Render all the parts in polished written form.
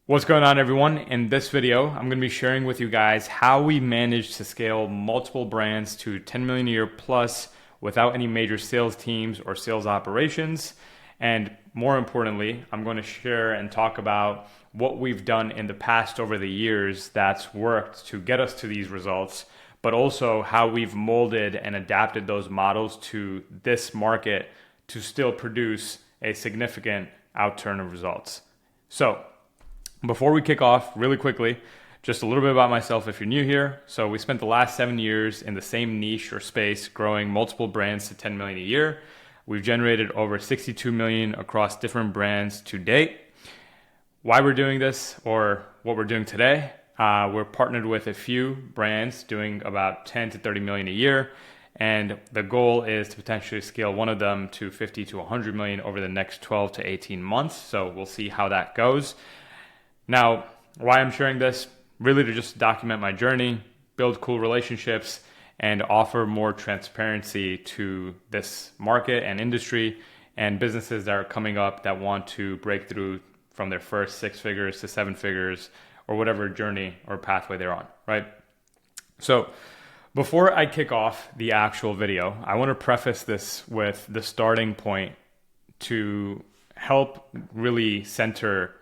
What's going on, everyone? In this video, I'm going to be sharing with you guys how we managed to scale multiple brands to 10 million a year plus without any major sales teams or sales operations. And more importantly, I'm going to share and talk about what we've done in the past over the years that's worked to get us to these results, but also how we've molded and adapted those models to this market to still produce a significant outturn of results. So, before we kick off, really quickly, just a little bit about myself if you're new here. So we spent the last 7 years in the same niche or space, growing multiple brands to 10 million a year. We've generated over 62 million across different brands to date. Why we're doing this, or what we're doing today, we're partnered with a few brands doing about 10 to 30 million a year. And the goal is to potentially scale one of them to 50 to 100 million over the next 12 to 18 months. So we'll see how that goes. Now, why I'm sharing this, really to just document my journey, build cool relationships, and offer more transparency to this market and industry and businesses that are coming up that want to break through from their first 6 figures to 7 figures or whatever journey or pathway they're on, right? So before I kick off the actual video, I want to preface this with the starting point to help really center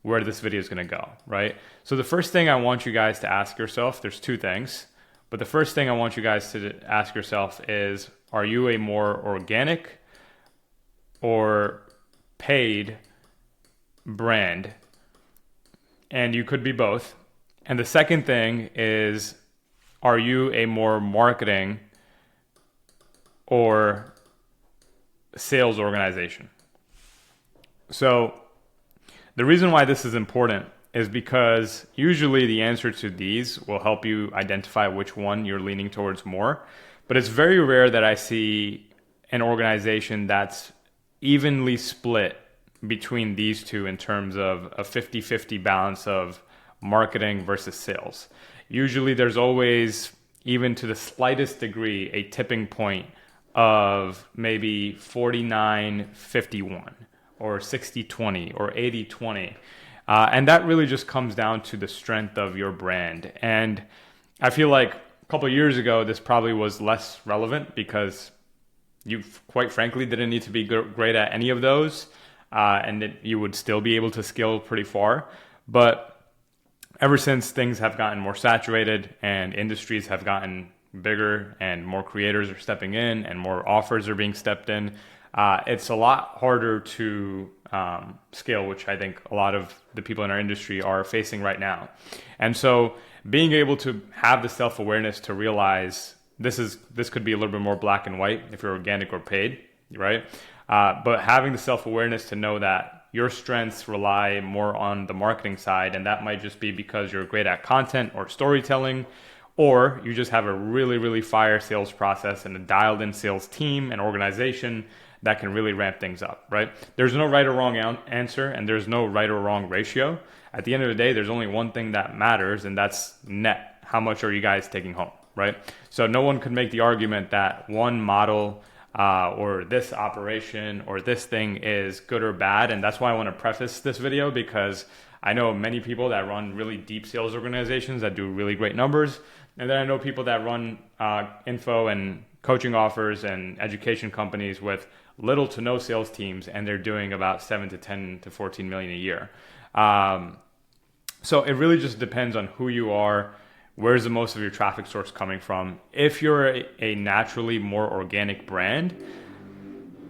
where this video is going to go, right? So the first thing I want you guys to ask yourself, there's 2 things, but the first thing I want you guys to ask yourself is, are you a more organic or paid brand? And you could be both. And the second thing is, are you a more marketing or sales organization? So the reason why this is important is because usually the answer to these will help you identify which one you're leaning towards more. But it's very rare that I see an organization that's evenly split between these two in terms of a 50-50 balance of marketing versus sales. Usually there's always, even to the slightest degree, a tipping point of maybe 49-51. Or 60-20 or 80-20. And that really just comes down to the strength of your brand. And I feel like a couple of years ago, this probably was less relevant because you, quite frankly, didn't need to be great at any of those. And that you would still be able to scale pretty far. But ever since things have gotten more saturated and industries have gotten bigger and more creators are stepping in and more offers are being stepped in, it's a lot harder to scale, which I think a lot of the people in our industry are facing right now. And so being able to have the self-awareness to realize this could be a little bit more black and white if you're organic or paid, right? But having the self-awareness to know that your strengths rely more on the marketing side, and that might just be because you're great at content or storytelling, or you just have a really, really fire sales process and a dialed in sales team and organization that can really ramp things up, right? There's no right or wrong answer, and there's no right or wrong ratio. At the end of the day, there's only one thing that matters, and that's net. How much are you guys taking home, right? So no one could make the argument that one model or this operation or this thing is good or bad. And that's why I want to preface this video, because I know many people that run really deep sales organizations that do really great numbers. And then I know people that run info and coaching offers and education companies with little to no sales teams, and they're doing about 7 to 10 to 14 million a year. So it really just depends on who you are, where's the most of your traffic source coming from. If you're a naturally more organic brand,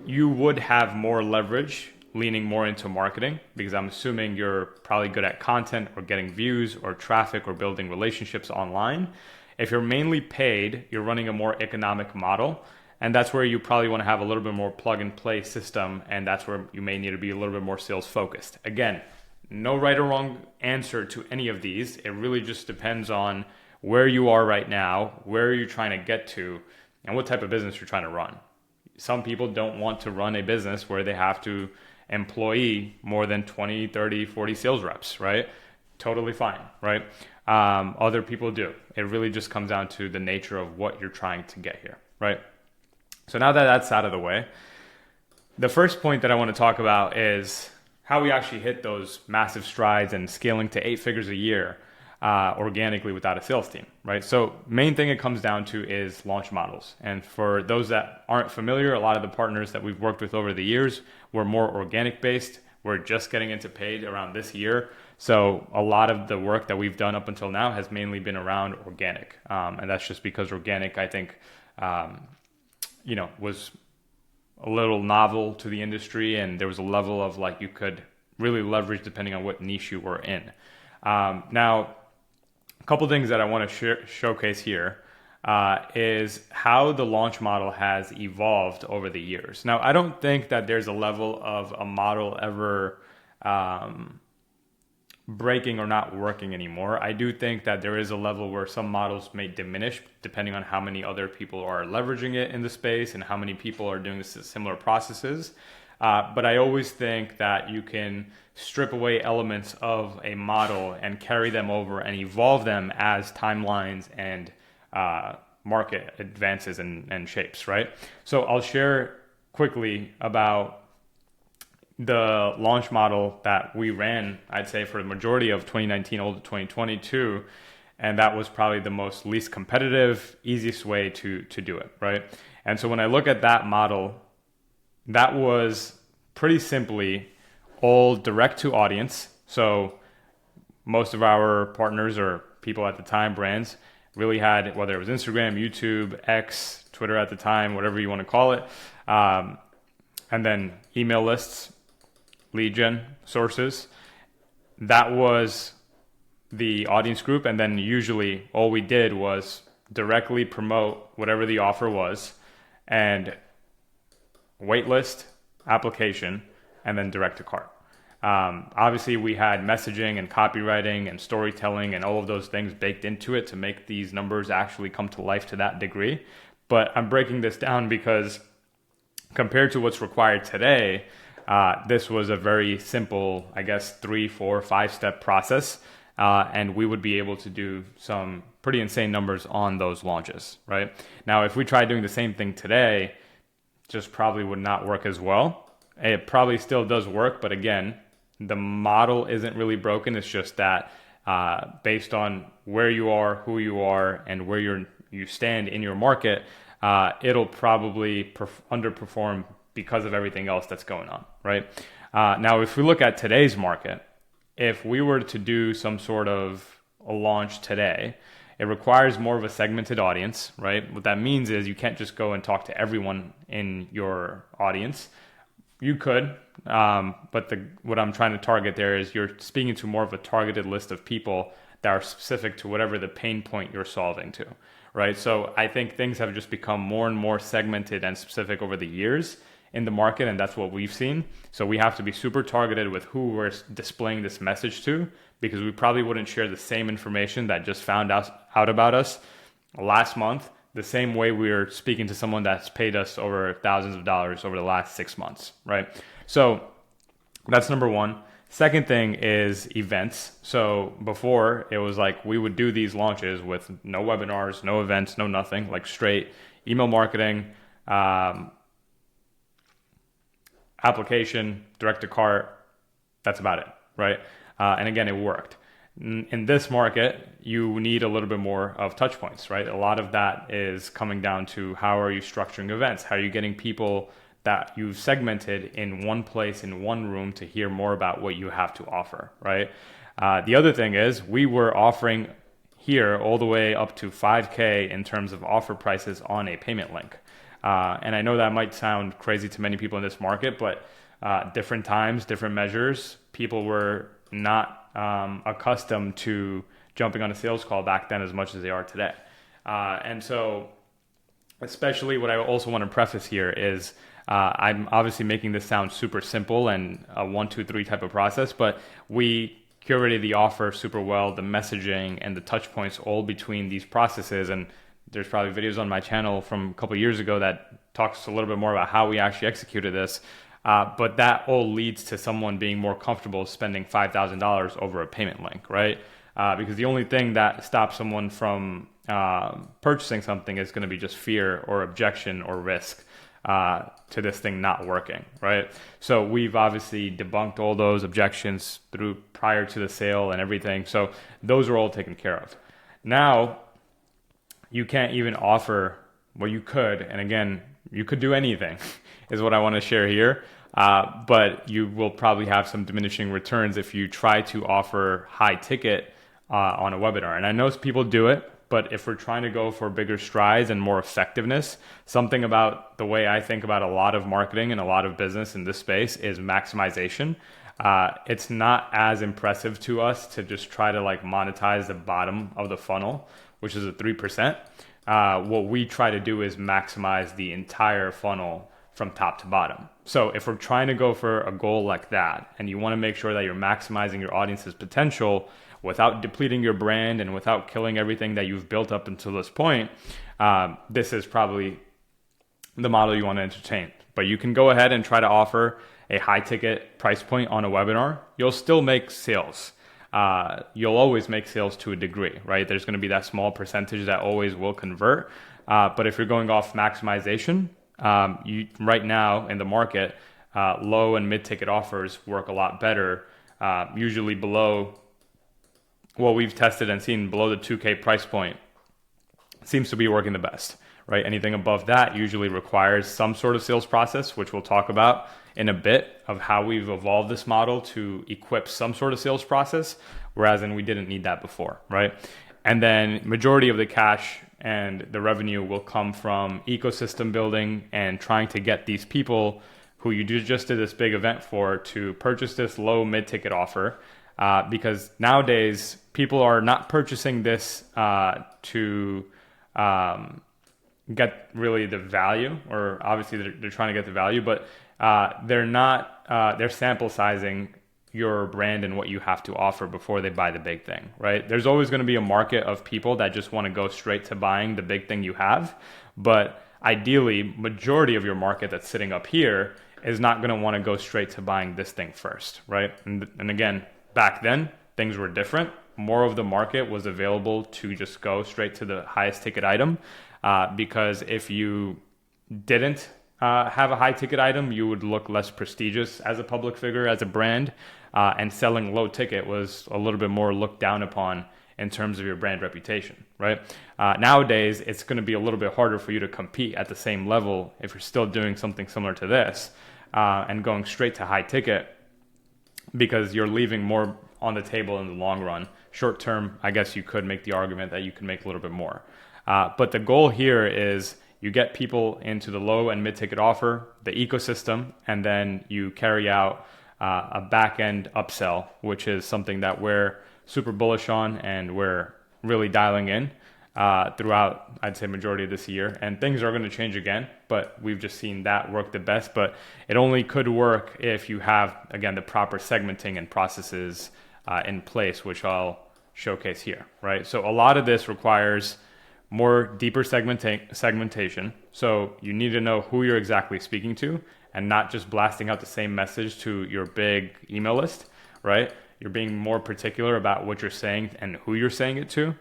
you would have more leverage leaning more into marketing, because I'm assuming you're probably good at content or getting views or traffic or building relationships online. If you're mainly paid, you're running a more economic model, and that's where you probably want to have a little bit more plug and play system, and that's where you may need to be a little bit more sales focused. Again, no right or wrong answer to any of these. It really just depends on where you are right now, where you're trying to get to, and what type of business you're trying to run. Some people don't want to run a business where they have to employ more than 20, 30, 40 sales reps, right? Totally fine, right? Other people do. It really just comes down to the nature of what you're trying to get here, right? So now that that's out of the way, the first point that I want to talk about is how we actually hit those massive strides and scaling to 8 figures a year organically without a sales team, right? So main thing it comes down to is launch models. And for those that aren't familiar, a lot of the partners that we've worked with over the years were more organic based. We're just getting into paid around this year. So a lot of the work that we've done up until now has mainly been around organic. And that's just because organic, I think, was a little novel to the industry, and there was a level of like you could really leverage depending on what niche you were in. Now, a couple things that I want to showcase here is how the launch model has evolved over the years. Now, I don't think that there's a level of a model ever breaking or not working anymore. I do think that there is a level where some models may diminish depending on how many other people are leveraging it in the space and how many people are doing similar processes. But I always think that you can strip away elements of a model and carry them over and evolve them as timelines and market advances and shapes, right? So I'll share quickly about the launch model that we ran, I'd say, for the majority of 2019 all to 2022. And that was probably the most least competitive, easiest way to do it, right? And so when I look at that model, that was pretty simply all direct to audience. So most of our partners or people at the time, brands, really had, whether it was Instagram, YouTube, X, Twitter at the time, whatever you want to call it, and then email lists, lead gen sources. That was the audience group. And then usually all we did was directly promote whatever the offer was and waitlist, application, and then direct to cart. Obviously, we had messaging and copywriting and storytelling and all of those things baked into it to make these numbers actually come to life to that degree. But I'm breaking this down because compared to what's required today, this was a very simple, I guess, 3, 4, 5-step process. And we would be able to do some pretty insane numbers on those launches, right? Now, if we tried doing the same thing today, just probably would not work as well. It probably still does work, but again, the model isn't really broken. It's just that based on where you are, who you are, and where you stand in your market, it'll probably underperform because of everything else that's going on, right? Now, if we look at today's market, if we were to do some sort of a launch today, it requires more of a segmented audience, right? What that means is you can't just go and talk to everyone in your audience. You could, but what I'm trying to target there is you're speaking to more of a targeted list of people that are specific to whatever the pain point you're solving to, right? So I think things have just become more and more segmented and specific over the years in the market, and that's what we've seen. So we have to be super targeted with who we're displaying this message to, because we probably wouldn't share the same information that just found out about us last month the same way we're speaking to someone that's paid us over thousands of dollars over the last 6 months, right? So that's number one. Second thing is events. So before, it was like we would do these launches with no webinars, no events, no nothing, like straight email marketing, application, direct to cart. That's about it, right? And again, it worked. In this market, you need a little bit more of touch points, right? A lot of that is coming down to how are you structuring events? How are you getting people that you've segmented in one place, in one room to hear more about what you have to offer, right? The other thing is we were offering here all the way up to 5K in terms of offer prices on a payment link. And I know that might sound crazy to many people in this market, but different times, different measures, people were not accustomed to jumping on a sales call back then as much as they are today. And so especially what I also want to preface here is I'm obviously making this sound super simple and a 1, 2, 3 type of process, but we curated the offer super well, the messaging and the touch points all between these processes. And there's probably videos on my channel from a couple of years ago that talks a little bit more about how we actually executed this. But that all leads to someone being more comfortable spending $5,000 over a payment link, right? Because the only thing that stops someone from purchasing something is going to be just fear or objection or risk. to this thing not working, right? So we've obviously debunked all those objections through prior to the sale and everything. So those are all taken care of. Now, you can't even offer, well, you could, and again, you could do anything, is what I want to share here. But you will probably have some diminishing returns if you try to offer high ticket on a webinar. And I know people do it, but if we're trying to go for bigger strides and more effectiveness, something about the way I think about a lot of marketing and a lot of business in this space is maximization. It's not as impressive to us to just try to like monetize the bottom of the funnel, which is a 3%. What we try to do is maximize the entire funnel from top to bottom. So if we're trying to go for a goal like that, and you want to make sure that you're maximizing your audience's potential without depleting your brand and without killing everything that you've built up until this point, this is probably the model you want to entertain. But you can go ahead and try to offer a high ticket price point on a webinar. You'll still make sales. You'll always make sales to a degree, right? There's going to be that small percentage that always will convert. But if you're going off maximization, right now in the market, low and mid ticket offers work a lot better. Usually below what we've tested and seen, below the 2K price point seems to be working the best, right? Anything above that usually requires some sort of sales process, which we'll talk about in a bit, of how we've evolved this model to equip some sort of sales process, whereas we didn't need that before, right? And then majority of the cash and the revenue will come from ecosystem building and trying to get these people who you just did this big event for to purchase this low mid-ticket offer, because nowadays people are not purchasing this to get really the value, or obviously they're trying to get the value, but they're sample sizing your brand and what you have to offer before they buy the big thing, right? There's always going to be a market of people that just want to go straight to buying the big thing you have. But ideally, majority of your market that's sitting up here is not going to want to go straight to buying this thing first, right? And again, back then, things were different. More of the market was available to just go straight to the highest ticket item, because if you didn't have a high ticket item, you would look less prestigious as a public figure, as a brand, and selling low ticket was a little bit more looked down upon in terms of your brand reputation, right? Nowadays, it's going to be a little bit harder for you to compete at the same level if you're still doing something similar to this and going straight to high ticket, because you're leaving more on the table in the long run. Short term, I guess you could make the argument that you can make a little bit more. But the goal here is you get people into the low and mid ticket offer, the ecosystem, and then you carry out a back end upsell, which is something that we're super bullish on and we're really dialing in throughout, I'd say, majority of this year. And things are going to change again, but we've just seen that work the best. But it only could work if you have, again, the proper segmenting and processes in place, which I'll showcase here, right? So a lot of this requires more deeper segmentation. So you need to know who you're exactly speaking to and not just blasting out the same message to your big email list, right? You're being more particular about what you're saying and who you're saying it to.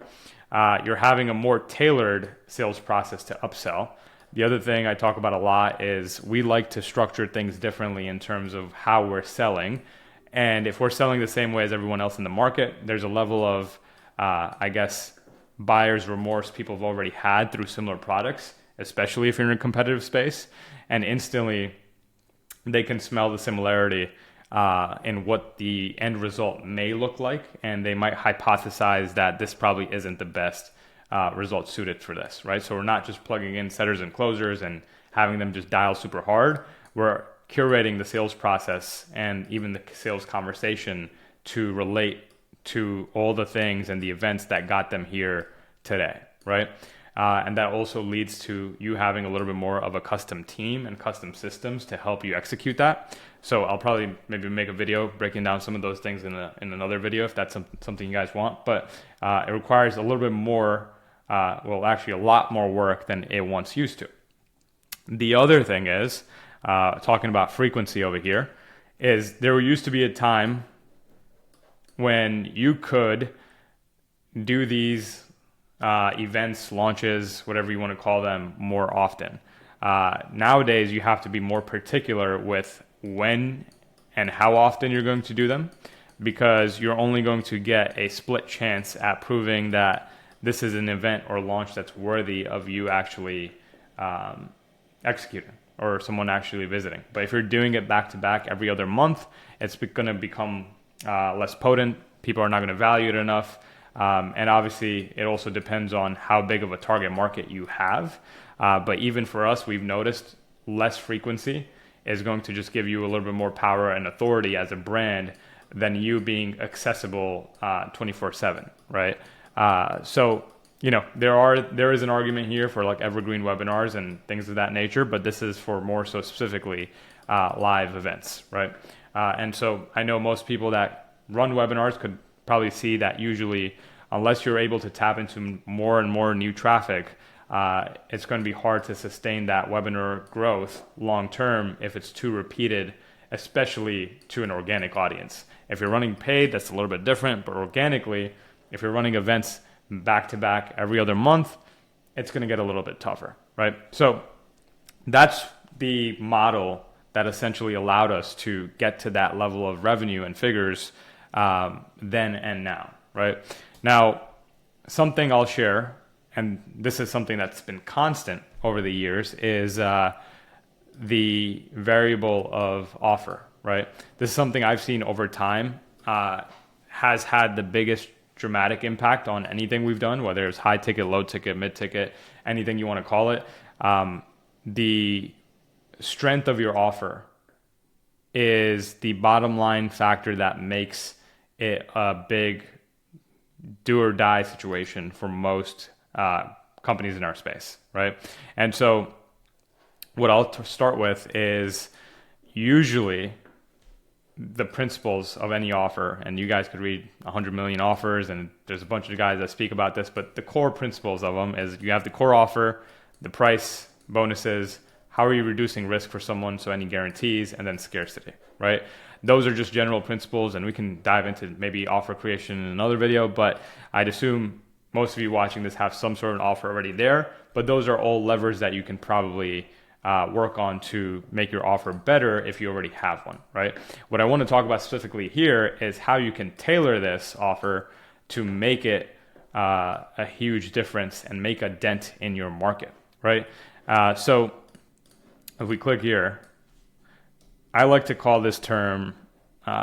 You're having a more tailored sales process to upsell. The other thing I talk about a lot is we like to structure things differently in terms of how we're selling. And if we're selling the same way as everyone else in the market, there's a level of, buyer's remorse people have already had through similar products, especially if you're in a competitive space, and instantly they can smell the similarity in what the end result may look like, and they might hypothesize that this probably isn't the best result suited for this, right? So we're not just plugging in setters and closers and having them just dial super hard. We're curating the sales process and even the sales conversation to relate to all the things and the events that got them here today, right? And that also leads to you having a little bit more of a custom team and custom systems to help you execute that. So I'll probably maybe make a video breaking down some of those things in another video if that's something you guys want. But it requires a little bit more, actually a lot more work than it once used to. The other thing is, talking about frequency over here, is there used to be a time when you could do these events, launches, whatever you want to call them, more often. Nowadays, you have to be more particular with when and how often you're going to do them, because you're only going to get a split chance at proving that this is an event or launch that's worthy of you actually executing or someone actually visiting. But if you're doing it back to back every other month, it's going to become less potent. People are not going to value it enough. And obviously, it also depends on how big of a target market you have. But even for us, we've noticed less frequency is going to just give you a little bit more power and authority as a brand than you being accessible 24/7, right? So, there is an argument here for like evergreen webinars and things of that nature, but this is for more so specifically live events, right? And so I know most people that run webinars could probably see that usually, unless you're able to tap into more and more new traffic, it's going to be hard to sustain that webinar growth long term if it's too repeated, especially to an organic audience. If you're running paid, that's a little bit different, but organically, if you're running events back to back every other month, it's going to get a little bit tougher, right? So that's the model that essentially allowed us to get to that level of revenue and figures then and now, right? Now, something I'll share, and this is something that's been constant over the years, is the variable of offer, right? This is something I've seen over time has had the biggest dramatic impact on anything we've done, whether it's high ticket, low ticket, mid ticket, anything you want to call it. The strength of your offer is the bottom line factor that makes it a big do or die situation for most companies in our space, right? And so what I'll start with is usually the principles of any offer, and you guys could read 100 million offers, and there's a bunch of guys that speak about this, but the core principles of them is you have the core offer, the price, bonuses, how are you reducing risk for someone, so any guarantees, and then scarcity, right? Those are just general principles, and we can dive into maybe offer creation in another video, but I'd assume most of you watching this have some sort of offer already there, but those are all levers that you can probably work on to make your offer better if you already have one, right? What I want to talk about specifically here is how you can tailor this offer to make it a huge difference and make a dent in your market, right? So if we click here, I like to call this term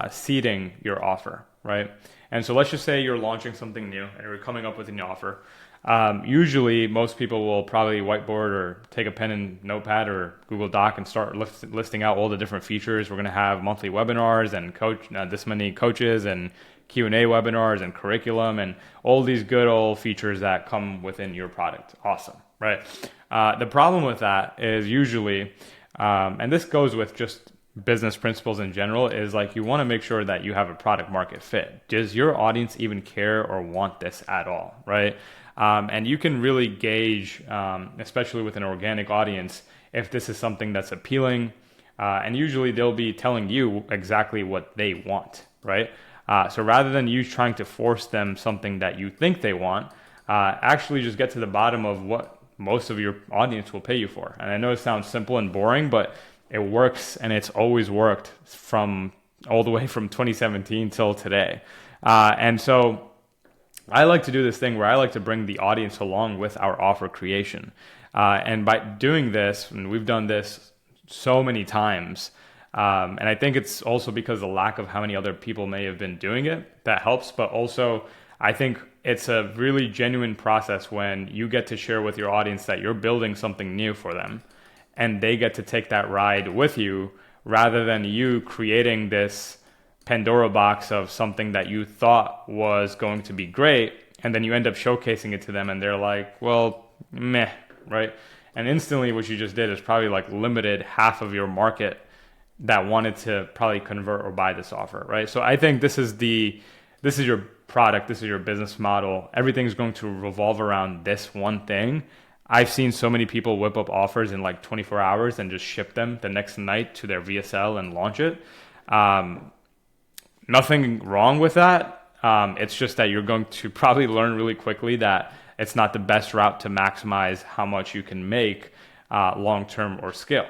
seeding your offer, right? And so let's just say you're launching something new and you're coming up with an offer. Usually most people will probably whiteboard or take a pen and notepad or Google Doc and start listing out all the different features. We're going to have monthly webinars and this many coaches and Q&A webinars and curriculum and all these good old features that come within your product. Awesome, right? The problem with that is usually, and this goes with just business principles in general, is like you want to make sure that you have a product market fit. Does your audience even care or want this at all, right? And you can really gauge, especially with an organic audience, if this is something that's appealing. And usually they'll be telling you exactly what they want, right? So rather than you trying to force them something that you think they want, actually just get to the bottom of what most of your audience will pay you for. And I know it sounds simple and boring, but it works, and it's always worked from all the way from 2017 till today. And so I like to do this thing where I like to bring the audience along with our offer creation. And by doing this, and we've done this so many times, and I think it's also because of the lack of how many other people may have been doing it that helps, but also I think it's a really genuine process when you get to share with your audience that you're building something new for them, and they get to take that ride with you rather than you creating this Pandora box of something that you thought was going to be great, and then you end up showcasing it to them and they're like, well, meh, right? And instantly what you just did is probably like limited half of your market that wanted to probably convert or buy this offer, right? So I think this is your product, this is your business model. Everything's going to revolve around this one thing. I've seen so many people whip up offers in like 24 hours and just ship them the next night to their VSL and launch it. Nothing wrong with that. It's just that you're going to probably learn really quickly that it's not the best route to maximize how much you can make long-term or scale.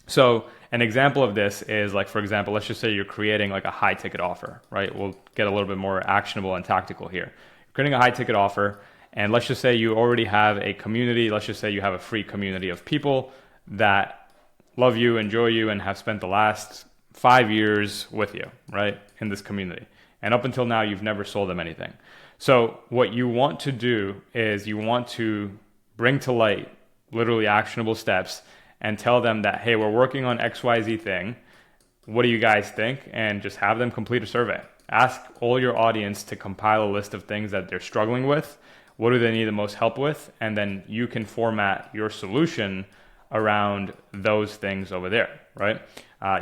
So an example of this is like, for example, let's just say you're creating like a high ticket offer, right? We'll get a little bit more actionable and tactical here. You're creating a high ticket offer, and let's just say you already have a community. Let's just say you have a free community of people that love you, enjoy you, and have spent the last 5 years with you, right? In this community. And up until now, you've never sold them anything. So what you want to do is you want to bring to light literally actionable steps and tell them that, hey, we're working on XYZ thing. What do you guys think? And just have them complete a survey. Ask all your audience to compile a list of things that they're struggling with. What do they need the most help with? And then you can format your solution around those things over there, right?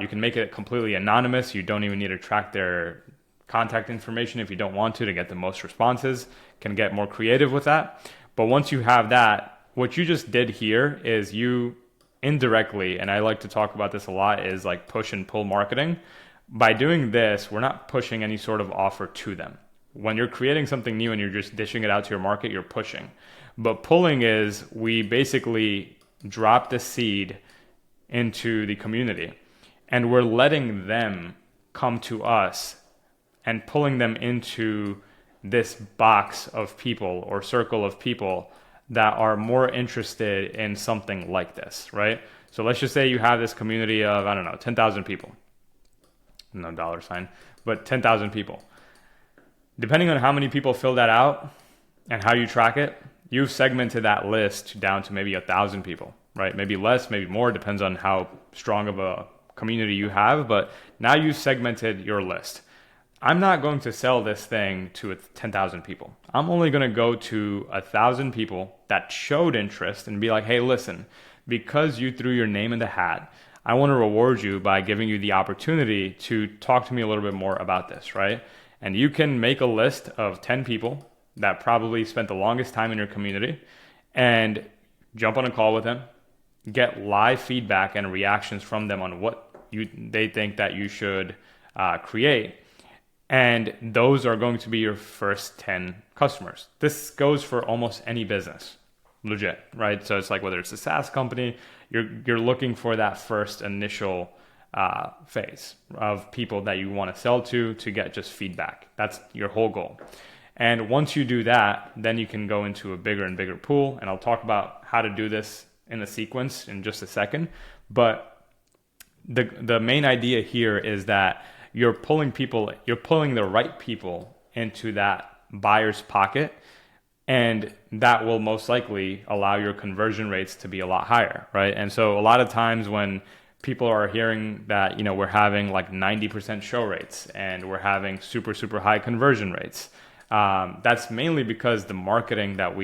You can make it completely anonymous. You don't even need to track their contact information if you don't want to get the most responses. Can get more creative with that. But once you have that, what you just did here is you indirectly, and I like to talk about this a lot, is like push and pull marketing. By doing this, we're not pushing any sort of offer to them. When you're creating something new and you're just dishing it out to your market, you're pushing. But pulling is we basically drop the seed into the community and we're letting them come to us and pulling them into this box of people or circle of people that are more interested in something like this, right? So let's just say you have this community of, I don't know, 10,000 people. No dollar sign, but 10,000 people. Depending on how many people fill that out and how you track it, you've segmented that list down to maybe 1,000 people, right? Maybe less, maybe more, depends on how strong of a community you have, but now you've segmented your list. I'm not going to sell this thing to 10,000 people. I'm only going to go to 1,000 people that showed interest and be like, hey, listen, because you threw your name in the hat, I want to reward you by giving you the opportunity to talk to me a little bit more about this, right? And you can make a list of 10 people that probably spent the longest time in your community and jump on a call with them, get live feedback and reactions from them on what they think that you should create. And those are going to be your first 10 customers. This goes for almost any business, legit, right? So it's like whether it's a SaaS company, you're looking for that first initial phase of people that you want to sell to get just feedback. That's your whole goal. And once you do that, then you can go into a bigger and bigger pool. And I'll talk about how to do this in a sequence in just a second. But the main idea here is that you're pulling the right people into that buyer's pocket, and that will most likely allow your conversion rates to be a lot higher, right? And so a lot of times when people are hearing that, we're having like 90% show rates and we're having super, super high conversion rates, that's mainly because the marketing that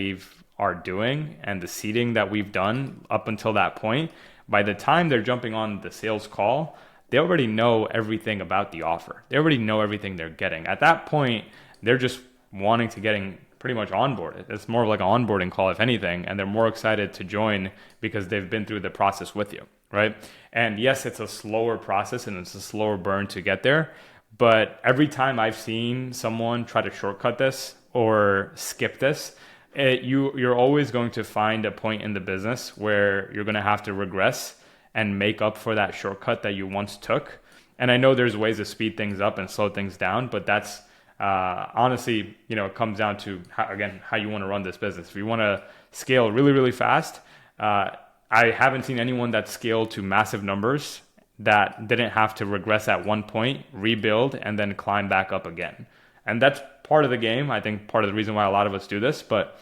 are doing and the seeding that we've done up until that point, by the time they're jumping on the sales call, they already know everything about the offer. They already know everything they're getting. At that point, they're just wanting to getting pretty much onboarded. It's more of like an onboarding call, if anything, and they're more excited to join because they've been through the process with you, right? And yes, it's a slower process and it's a slower burn to get there, but every time I've seen someone try to shortcut this or skip this, you're always going to find a point in the business where you're going to have to regress and make up for that shortcut that you once took. And I know there's ways to speed things up and slow things down, but that's honestly, it comes down to how you want to run this business. If you want to scale really, really fast, I haven't seen anyone that scaled to massive numbers that didn't have to regress at one point, rebuild, and then climb back up again. And that's part of the game. I think part of the reason why a lot of us do this, but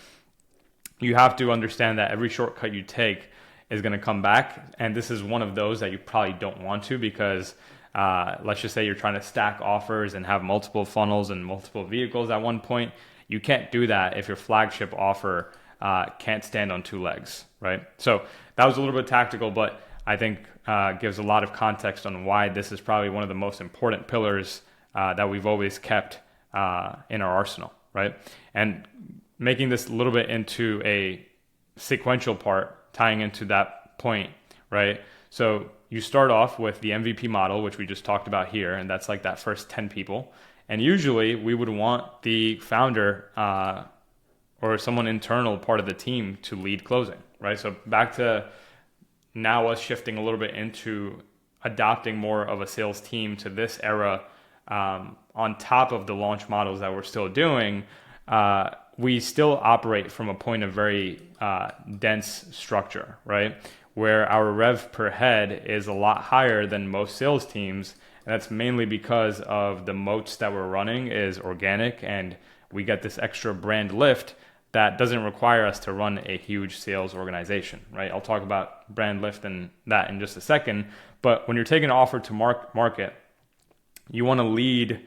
you have to understand that every shortcut you take is going to come back. And this is one of those that you probably don't want to, because let's just say you're trying to stack offers and have multiple funnels and multiple vehicles at one point. You can't do that if your flagship offer can't stand on two legs, right? So that was a little bit tactical, but I think gives a lot of context on why this is probably one of the most important pillars that we've always kept in our arsenal, right? And making this a little bit into a sequential part, tying into that point, right? So you start off with the MVP model, which we just talked about here, and that's like that first 10 people. And usually we would want the founder or someone internal part of the team to lead closing, right? So back to now us shifting a little bit into adopting more of a sales team to this era, on top of the launch models that we're still doing, we still operate from a point of very dense structure, right? Where our rev per head is a lot higher than most sales teams. And that's mainly because of the moats that we're running is organic, and we get this extra brand lift that doesn't require us to run a huge sales organization, right? I'll talk about brand lift and that in just a second. But when you're taking an offer to market, you want to lead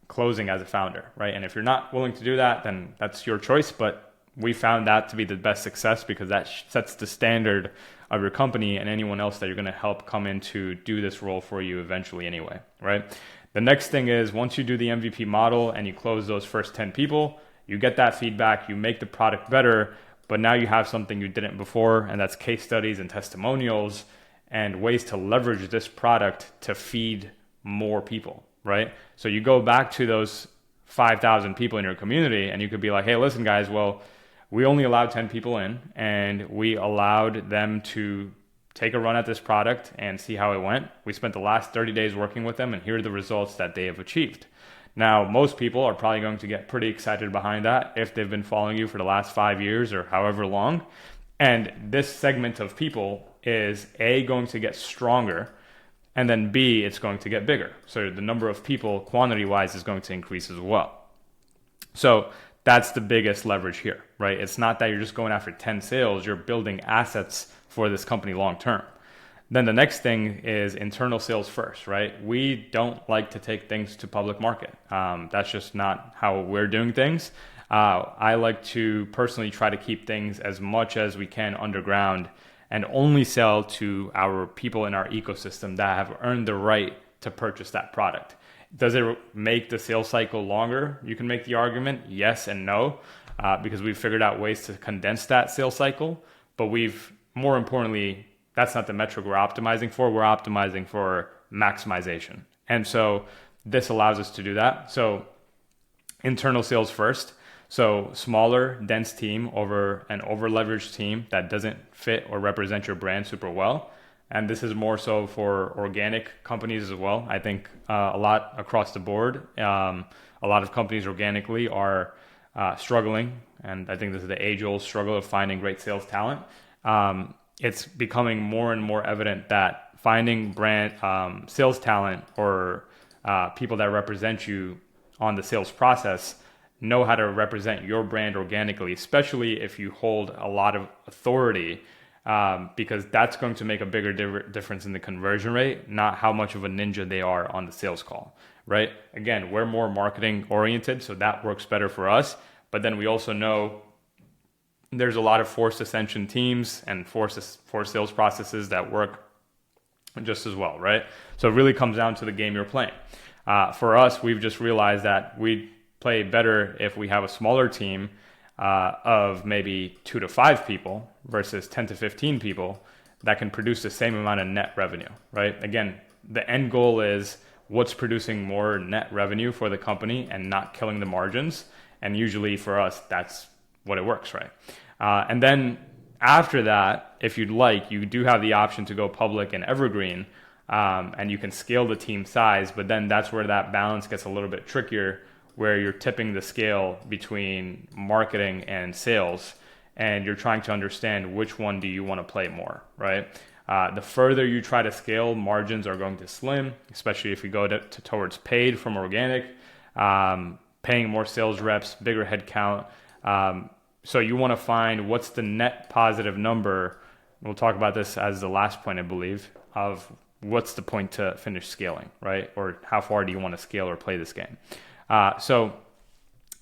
closing as a founder, right? And if you're not willing to do that, then that's your choice. But we found that to be the best success because that sets the standard of your company and anyone else that you're going to help come in to do this role for you eventually anyway, right? The next thing is once you do the MVP model and you close those first 10 people, you get that feedback, you make the product better, but now you have something you didn't before, and that's case studies and testimonials and ways to leverage this product to feed more people, right? So you go back to those 5,000 people in your community and you could be like, hey, listen guys, well, we only allowed 10 people in and we allowed them to take a run at this product and see how it went. We spent the last 30 days working with them and here are the results that they have achieved. Now, most people are probably going to get pretty excited behind that if they've been following you for the last 5 years or however long. And this segment of people is A, going to get stronger, and then B, it's going to get bigger. So the number of people quantity-wise is going to increase as well. So that's the biggest leverage here, right? It's not that you're just going after 10 sales, you're building assets for this company long term. Then the next thing is internal sales first, right? We don't like to take things to public market. That's just not how we're doing things. I like to personally try to keep things as much as we can underground and only sell to our people in our ecosystem that have earned the right to purchase that product. Does it make the sales cycle longer? You can make the argument yes and no, because we've figured out ways to condense that sales cycle, but we've, more importantly, that's not the metric we're optimizing for. We're optimizing for maximization. And so this allows us to do that. So internal sales first. So smaller, dense team over an over-leveraged team that doesn't fit or represent your brand super well. And this is more so for organic companies as well. I think a lot across the board, a lot of companies organically are struggling. And I think this is the age-old struggle of finding great sales talent. It's becoming more and more evident that finding brand sales talent or people that represent you on the sales process know how to represent your brand organically, especially if you hold a lot of authority, because that's going to make a bigger difference in the conversion rate, not how much of a ninja they are on the sales call, right? Again, we're more marketing oriented, so that works better for us. But then we also know there's a lot of forced ascension teams and forced sales processes that work just as well, right? So it really comes down to the game you're playing. For us, we've just realized that we play better if we have a smaller team of maybe 2 to 5 people versus 10 to 15 people that can produce the same amount of net revenue, right? Again, the end goal is what's producing more net revenue for the company and not killing the margins. And usually for us, that's what it works, right? And then after that, if you'd like, you do have the option to go public and evergreen, and you can scale the team size, but then that's where that balance gets a little bit trickier, where you're tipping the scale between marketing and sales, and you're trying to understand which one do you want to play more, right? The further you try to scale, margins are going to slim, especially if you go towards paid from organic, paying more sales reps, bigger headcount. So you want to find what's the net positive number. We'll talk about this as the last point, I believe, of what's the point to finish scaling, right? Or how far do you want to scale or play this game? So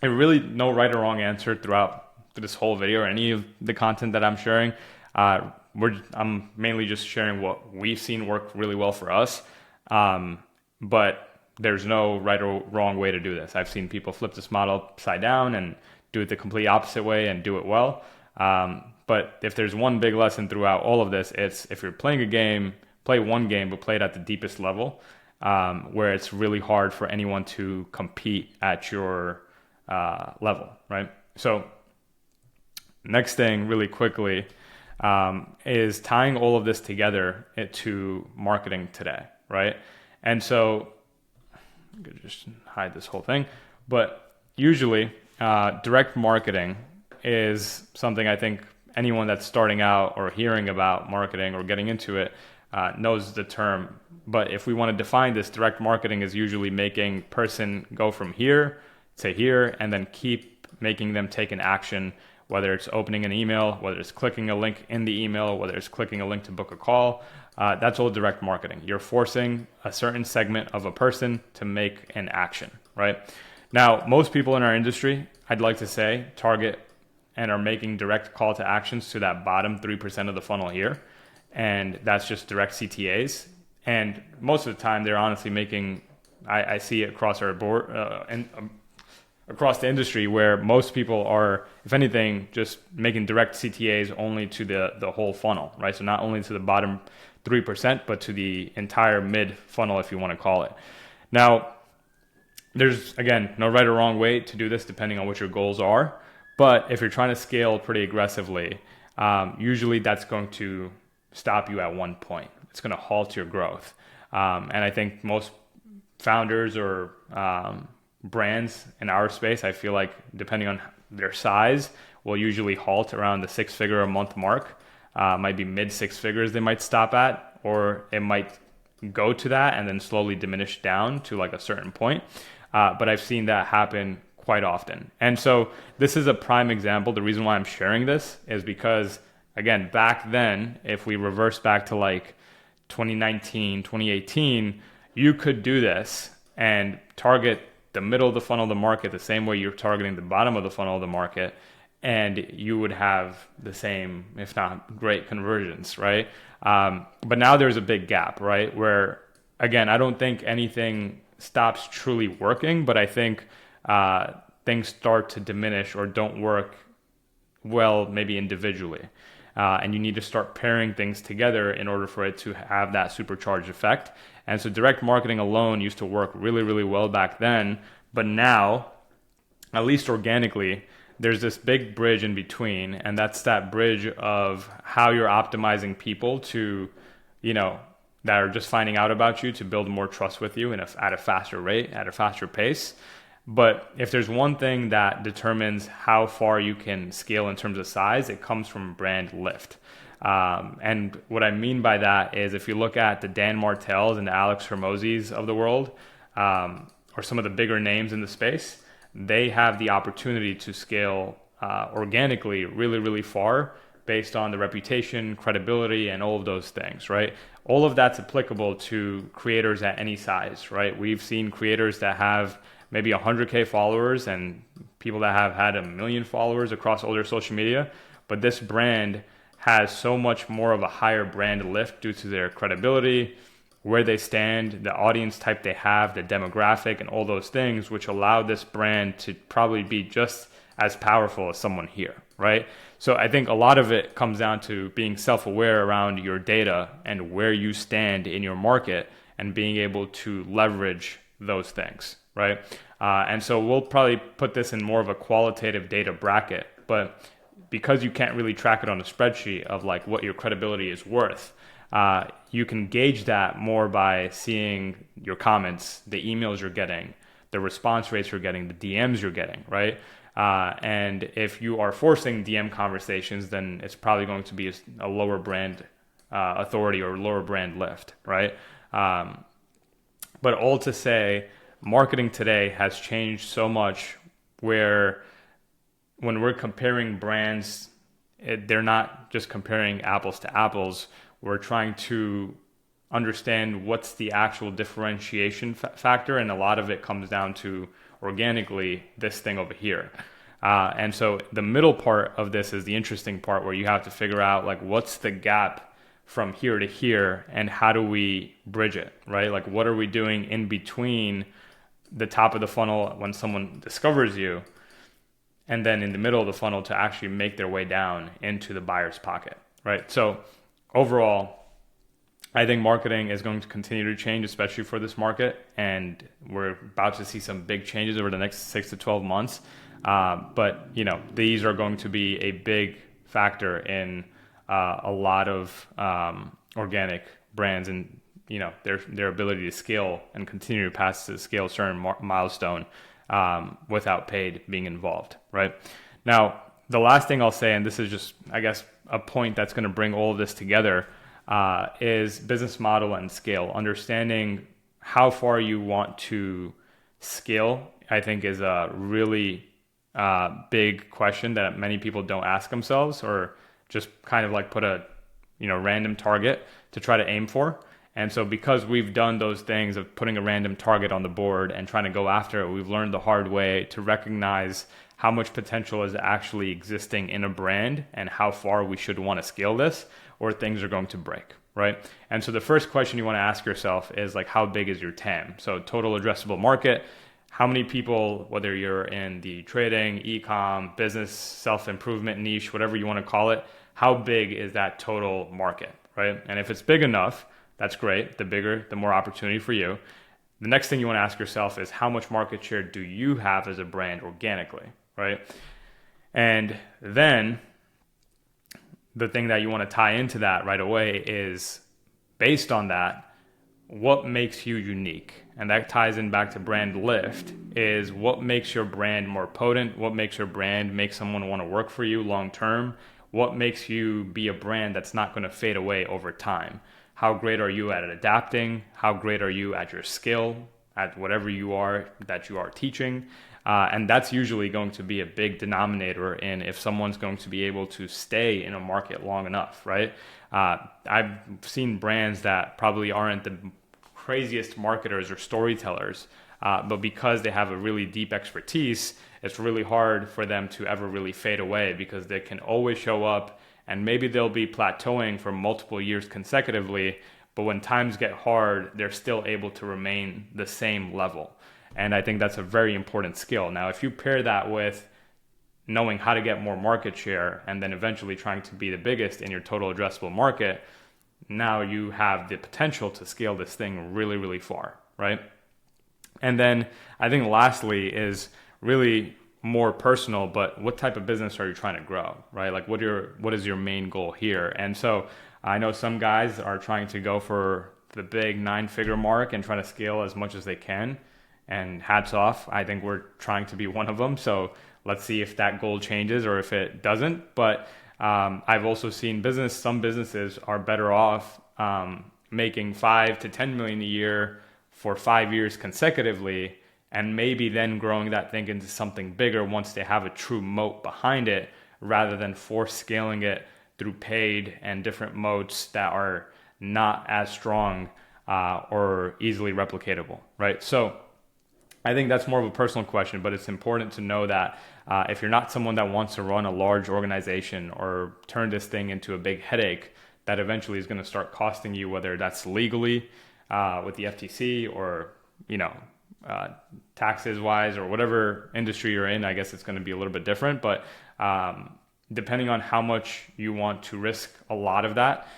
there really no right or wrong answer throughout this whole video or any of the content that I'm sharing. I'm mainly just sharing what we've seen work really well for us. But there's no right or wrong way to do this. I've seen people flip this model upside down and do it the complete opposite way and do it well. But if there's one big lesson throughout all of this, it's if you're playing a game, play one game, but play it at the deepest level, where it's really hard for anyone to compete at your level, right? So next thing really quickly, is tying all of this together to marketing today, right? And so I'm gonna just hide this whole thing, but usually direct marketing is something I think anyone that's starting out or hearing about marketing or getting into it knows the term. But if we want to define this, direct marketing is usually making person go from here to here and then keep making them take an action, whether it's opening an email, whether it's clicking a link in the email, whether it's clicking a link to book a call. That's all direct marketing. You're forcing a certain segment of a person to make an action, right? Now, most people in our industry, I'd like to say, target and are making direct call to actions to that bottom 3% of the funnel here. And that's just direct CTAs. And most of the time, they're honestly making, I see it across our board, across the industry, where most people are, if anything, just making direct CTAs only to the whole funnel, right? So not only to the bottom 3%, but to the entire mid funnel, if you want to call it. Now, there's, again, no right or wrong way to do this depending on what your goals are. But if you're trying to scale pretty aggressively, usually that's going to stop you at one point. It's going to halt your growth. And I think most founders or brands in our space, I feel like, depending on their size, will usually halt around the 6-figure a month mark. Might be mid 6 figures they might stop at, or it might go to that and then slowly diminish down to like a certain point. But I've seen that happen quite often. And so this is a prime example. The reason why I'm sharing this is because, again, back then, if we reverse back to like 2019, 2018, you could do this and target the middle of the funnel of the market the same way you're targeting the bottom of the funnel of the market, and you would have the same, if not great, conversions, right? But now there's a big gap, right? Where, again, I don't think anything stops truly working, but I think things start to diminish or don't work well, maybe individually. And you need to start pairing things together in order for it to have that supercharged effect. And so direct marketing alone used to work really, really well back then. But now, at least organically, there's this big bridge in between. And that's that bridge of how you're optimizing people to, that are just finding out about you, to build more trust with you at a faster rate, at a faster pace. But if there's one thing that determines how far you can scale in terms of size, it comes from brand lift. And what I mean by that is, if you look at the Dan Martells and the Alex Hormozis of the world, or some of the bigger names in the space, they have the opportunity to scale organically really, really far based on the reputation, credibility, and all of those things, right? All of that's applicable to creators at any size, right? We've seen creators that have maybe 100K followers and people that have had 1 million followers across all their social media. But this brand has so much more of a higher brand lift due to their credibility, where they stand, the audience type they have, the demographic, and all those things, which allow this brand to probably be just as powerful as someone here, right? So I think a lot of it comes down to being self-aware around your data and where you stand in your market and being able to leverage those things, right? And so we'll probably put this in more of a qualitative data bracket, but because you can't really track it on a spreadsheet of like what your credibility is worth, you can gauge that more by seeing your comments, the emails you're getting, the response rates you're getting, the DMs you're getting, right? And if you are forcing DM conversations, then it's probably going to be a lower brand authority or lower brand lift, right? But all to say, marketing today has changed so much where when we're comparing brands, they're not just comparing apples to apples. We're trying to understand what's the actual differentiation factor, and a lot of it comes down to organically this thing over here. And so the middle part of this is the interesting part, where you have to figure out like what's the gap from here to here and how do we bridge it, right? Like what are we doing in between the top of the funnel when someone discovers you, and then in the middle of the funnel to actually make their way down into the buyer's pocket, right? So overall, I think marketing is going to continue to change, especially for this market. And we're about to see some big changes over the next 6 to 12 months. But these are going to be a big factor in a lot of organic brands and their ability to scale and continue to pass to scale a certain milestone without paid being involved, right? Now, the last thing I'll say, and this is just, I guess, a point that's going to bring all of this together, is business model and scale. Understanding how far you want to scale, I think, is a really big question that many people don't ask themselves, or just kind of like put a random target to try to aim for. And so because we've done those things of putting a random target on the board and trying to go after it, we've learned the hard way to recognize how much potential is actually existing in a brand and how far we should want to scale this, or things are going to break, right? And so the first question you want to ask yourself is like, how big is your TAM? So total addressable market. How many people, whether you're in the trading, e-com, business, self-improvement niche, whatever you want to call it, how big is that total market, right? And if it's big enough, that's great. The bigger, the more opportunity for you. The next thing you want to ask yourself is, how much market share do you have as a brand organically, right? And then the thing that you want to tie into that right away is, based on that, what makes you unique? And that ties in back to brand lift, is what makes your brand more potent? What makes your brand make someone want to work for you long term? What makes you be a brand that's not going to fade away over time? How great are you at adapting? How great are you at your skill, at whatever you are that you are teaching? And that's usually going to be a big denominator in if someone's going to be able to stay in a market long enough, right? I've seen brands that probably aren't the craziest marketers or storytellers, but because they have a really deep expertise, it's really hard for them to ever really fade away, because they can always show up, and maybe they'll be plateauing for multiple years consecutively, but when times get hard, they're still able to remain the same level. And I think that's a very important skill. Now, if you pair that with knowing how to get more market share and then eventually trying to be the biggest in your total addressable market, now you have the potential to scale this thing really, really far, right? And then I think lastly is really more personal, but what type of business are you trying to grow, right? Like what is your main goal here? And so I know some guys are trying to go for the big 9-figure mark and trying to scale as much as they can. And hats off, I think we're trying to be one of them. So let's see if that goal changes or if it doesn't. But I've also seen some businesses are better off making 5 to 10 million a year for 5 years consecutively, and maybe then growing that thing into something bigger once they have a true moat behind it, rather than force scaling it through paid and different moats that are not as strong or easily replicatable, right? So I think that's more of a personal question, but it's important to know that if you're not someone that wants to run a large organization or turn this thing into a big headache that eventually is going to start costing you, whether that's legally with the FTC or, taxes wise, or whatever industry you're in, I guess it's going to be a little bit different. But depending on how much you want to risk a lot of that,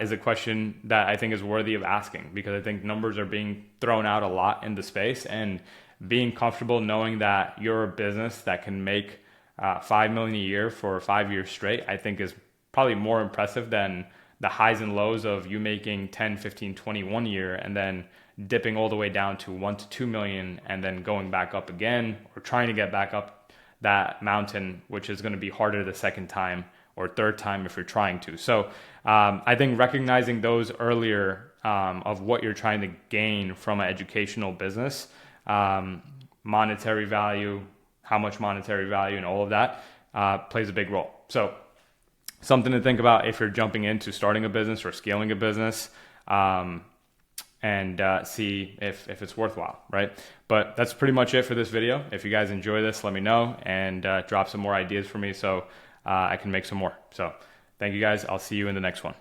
is a question that I think is worthy of asking, because I think numbers are being thrown out a lot in the space, and being comfortable knowing that you're a business that can make 5 million a year for 5 years straight, I think is probably more impressive than the highs and lows of you making 10, 15, 20 1 year and then dipping all the way down to 1 to 2 million and then going back up again, or trying to get back up that mountain, which is going to be harder the second time or third time if you're trying to. So I think recognizing those earlier of what you're trying to gain from an educational business, monetary value, how much monetary value, and all of that plays a big role. So something to think about if you're jumping into starting a business or scaling a business, and see if it's worthwhile, right? But that's pretty much it for this video. If you guys enjoy this, let me know, and drop some more ideas for me so I can make some more. So thank you guys. I'll see you in the next one.